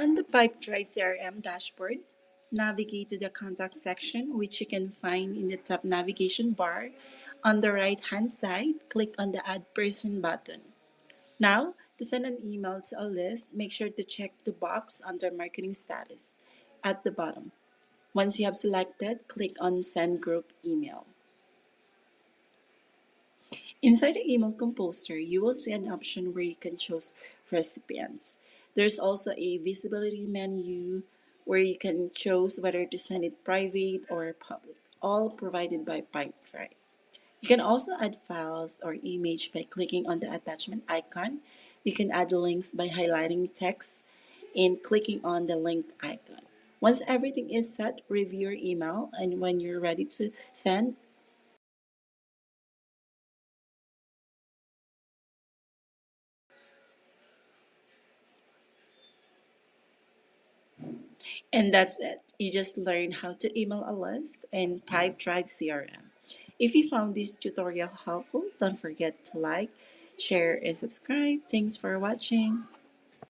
On the Pipedrive CRM dashboard, navigate to the contact section, which you can find in the top navigation bar. On the right hand side, click on the Add Person button. Now, to send an email to a list, make sure to check the box under Marketing Status at the bottom. Once you have selected, click on Send Group Email. Inside the email composer, you will see an option where you can choose recipients. There's also a visibility menu where you can choose whether to send it private or public, all provided by Pipedrive. You can also add files or image by clicking on the attachment icon. You can add links by highlighting text and clicking on the link icon. Once everything is set, review your email, and when you're ready to send, and that's it. You just learned how to email a list in Pipedrive CRM. If you found this tutorial helpful, don't forget to like, share, and subscribe. Thanks for watching.